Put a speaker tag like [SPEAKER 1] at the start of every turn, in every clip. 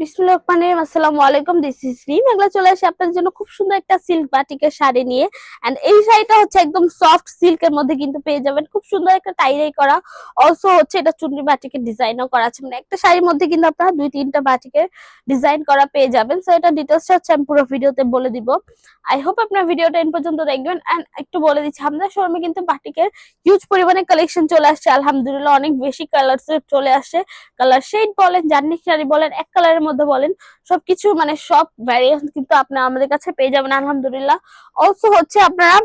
[SPEAKER 1] বিসমিল্লাহির রহমানির রহিম। আসসালামু আলাইকুম, দিস ইজ রিম। এগুলা চলে আসে আপনাদের জন্য খুব সুন্দর একটা সিল্ক বাটিকের শাড়ি নিয়ে। এন্ড এই শাড়িটা হচ্ছে একদম সফট সিল্কের মধ্যে কিন্তু পেয়ে যাবেন, খুব সুন্দর একটা টাইরাই করা। অলসো হচ্ছে এটা চুনরি বাটিকের ডিজাইনও করা আছে, মানে একটা শাড়ির মধ্যে কিন্তু আপনারা দুই তিনটা বাটিকের ডিজাইন করা পেয়ে যাবেন। সো এটা ডিটেলসটা হচ্ছে আমি পুরো ভিডিওতে বলে দিব। আই হোপ আপনার ভিডিওটা এন পর্যন্ত দেখবেন। এন্ড একটু বলে দিচ্ছি, আমাদের শোরুমে কিন্তু বাটিকের হিউজ পরিমাণে কালেকশন চলে আসছে আলহামদুলিল্লাহ। অনেক বেশি কালার চলে আসছে, কালার শেড বলেন, জার্নি শাড়ি বলেন, এক কালারের মধ্যে বলেন, সবকিছু মানে সব ভ্যারিয়েশন কিন্তু আপনারা আমাদের কাছে পেয়ে যাবেন আলহামদুলিল্লাহ। অলসো হচ্ছে আপনারা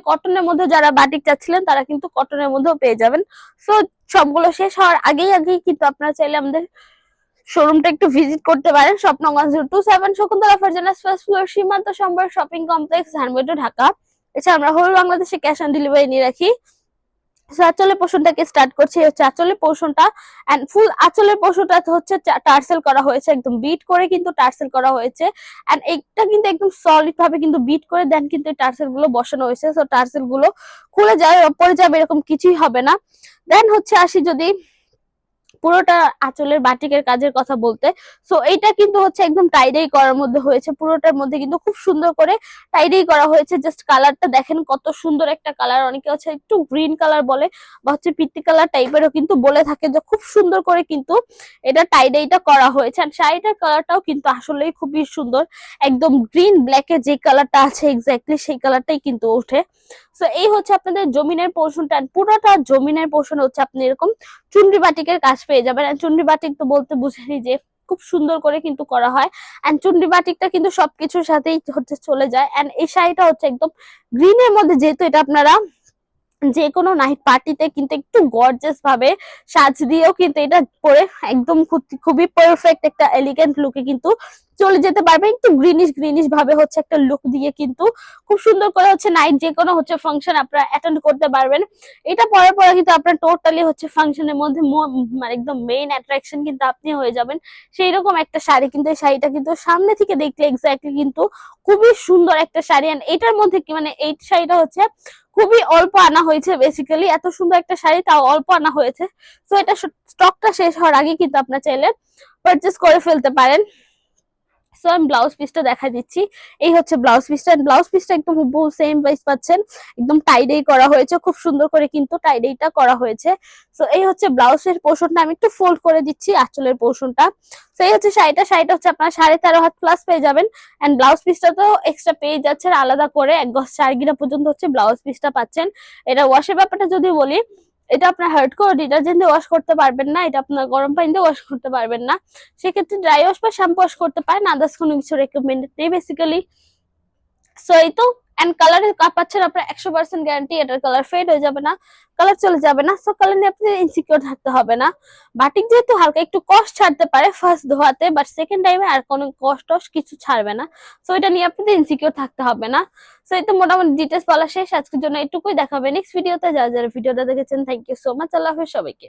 [SPEAKER 1] কটনের মধ্যে যারা বাটিক চাচ্ছিলেন তারা কিন্তু কটনের মধ্যেও পেয়ে যাবেন। সো সবগুলো শেষ হওয়ার আগেই আগেই কিন্তু আপনারা চাইলে আমাদের শোরুমটা একটু ভিজিট করতে পারেন। স্বপ্নগঞ্জ 027 শকুন্তলা ফারজানা ফার্স্ট ফ্লোর, সীমান্ত সম্বর শপিং কমপ্লেক্স, ধানমন্ডি, ঢাকা। এছাড়া আমরা হোল বাংলাদেশে ক্যাশ অন ডেলিভারি নিয়ে রাখি। আঁচলের পোর্শনটাকে স্টার্ট করছি, হচ্ছে আঁচলের পোর্শনটা। এন্ড ফুল আঁচলের পোর্শনটা হচ্ছে টার্সেল করা হয়েছে, একদম বিট করে কিন্তু টার্সেল করা হয়েছে। এন্ড এইটা কিন্তু একদম সলিড ভাবে কিন্তু বিট করে দেন কিন্তু টার্সেল গুলো বসানো হয়েছে। সো টার্সেল গুলো খুলে যায় পরে যাবে এরকম কিছুই হবে না। দেন হচ্ছে আসি যদি পুরোটা আঁচলের বাটিকের কাজের কথা বলতে, সো এইটা কিন্তু হচ্ছে একদম টাইডাই করার মধ্যে হয়েছে। পুরোটার মধ্যে কিন্তু খুব সুন্দর করে টাইডাই করা হয়েছে। জাস্ট কালারটা দেখেন কত সুন্দর একটা কালার। অনেকে হচ্ছে একটু গ্রিন কালার বলে বা হচ্ছে পিত্তি কালার টাইপেরও কিন্তু বলে থাকে, যে খুব সুন্দর করে কিন্তু এটা টাইডাইটা করা হয়েছে। আর শাড়িটার কালারটাও কিন্তু আসলেই খুবই সুন্দর, একদম গ্রিন ব্ল্যাকের যে কালারটা আছে এক্স্যাক্টলি সেই কালারটাই কিন্তু ওঠে। সো এই হচ্ছে আপনাদের জমিনের পোর্শনটা, পুরোটা জমিনের পোর্শন হচ্ছে আপনি এরকম চুনরি বাটিকের কাজ পেয়ে যাবেন। আর চুনরি বাটিক তো বলতে বুঝেনি যে খুব সুন্দর করে কিন্তু করা হয়। এন্ড চুনরি বাটিকটা কিন্তু সবকিছুর সাথেই হচ্ছে চলে যায়। এন্ড এই শাড়িটা হচ্ছে একদম গ্রিনের মধ্যে, যেহেতু এটা আপনারা যে কোনো নাইট পার্টিতে কিন্তু একটু গর্জিয়াস ভাবে সাজ দিয়েও কিন্তু এটা পরে একদম খুবই পারফেক্ট একটা এলিগেন্ট লুকে কিন্তু চলে যেতে পারবে। একটু গ্রিনিশ গ্রিনিশ ভাবে হচ্ছে একটা লুক দিয়ে কিন্তু খুব সুন্দর করে হচ্ছে নাইট যে কোনো হচ্ছে ফাংশন আপনারা অ্যাটেন্ড করতে পারবেন। এটা পরে পরে কিন্তু আপনার টোটালি হচ্ছে ফাংশনের মধ্যে মানে একদম মেইন অ্যাট্রাকশন কিন্তু আপনি হয়ে যাবেন। সেই রকম একটা শাড়ি কিন্তু এই শাড়িটা কিন্তু সামনে থেকে দেখলে এক্স্যাক্টলি কিন্তু খুবই সুন্দর একটা শাড়ি। আর এটার মধ্যে কি মানে এই শাড়িটা হচ্ছে খুবই অল্প আনা হয়েছে, বেসিক্যালি এত সুন্দর একটা শাড়ি তাও অল্প আনা হয়েছে। তো এটা স্টকটা শেষ হওয়ার আগে কিন্তু আপনার চাইলে পারচেস করে ফেলতে পারেন। সো আমি ব্লাউজ পিসটা দেখা দিচ্ছি। এই হচ্ছে ব্লাউজ পিসটা। ব্লাউজ পিসটা একদম হুবহু সেম প্রাইস পাচ্ছেন, একদম টাইডেই করা হয়েছে, খুব সুন্দর করে কিন্তু টাইডেইটা করা হয়েছে। সো এই হচ্ছে ব্লাউজের পোর্শনটা, আমি একটু ফোল্ড করে দিচ্ছি আঁচলের পোর্শনটা। সো এই হচ্ছে শাড়িটা। শাড়িটা হচ্ছে আপনার 13.5 হাত প্লাস পেয়ে যাবেন। এন্ড ব্লাউজ পিসটা তো এক্সট্রা পেয়ে যাচ্ছেন আলাদা করে, এক গজ 4 গিরা পর্যন্ত হচ্ছে ব্লাউজ পিসটা পাচ্ছেন। এটা ওয়াশের ব্যাপারটা যদি বলি, এটা আপনার হার্ড করে ডিটারজেন্ট দিয়ে ওয়াশ করতে পারবেন না, এটা আপনার গরম পানি দিয়ে ওয়াশ করতে পারবেন না। সেক্ষেত্রে ড্রাই ওয়াশ বা শ্যাম্পু ওয়াশ করতে পারেন, আদার্স কোনো কিছু রেকমেন্ডেড নেই বেসিক্যালি। সো এই তো। এন্ড কালারের পাচ্ছেন আপনার 100% গ্যারান্টি, এটার কালার ফেড হয়ে যাবে না, কালার চলে যাবে না। সো কালার নিয়ে আপনি ইনসিকিউর থাকতে হবে না। বাটিক যেহেতু হালকা একটু কষ্ট ছাড়তে পারে ফার্স্ট ধোয়াতে, বাট সেকেন্ড টাইমে আর কোনো কষ্ট কিছু ছাড়বে না। সো এটা নিয়ে আপনাদের ইনসিকিউর থাকতে হবে না। সো এই তো মোটামুটি ডিটেলস বলা শেষ আজকের জন্য। এটুকুই, দেখাবে নেক্সট ভিডিওতে। যারা যারা ভিডিওটা দেখেছেন থ্যাংক ইউ সো মাচ। আল্লাহ হাফেজ সবাইকে।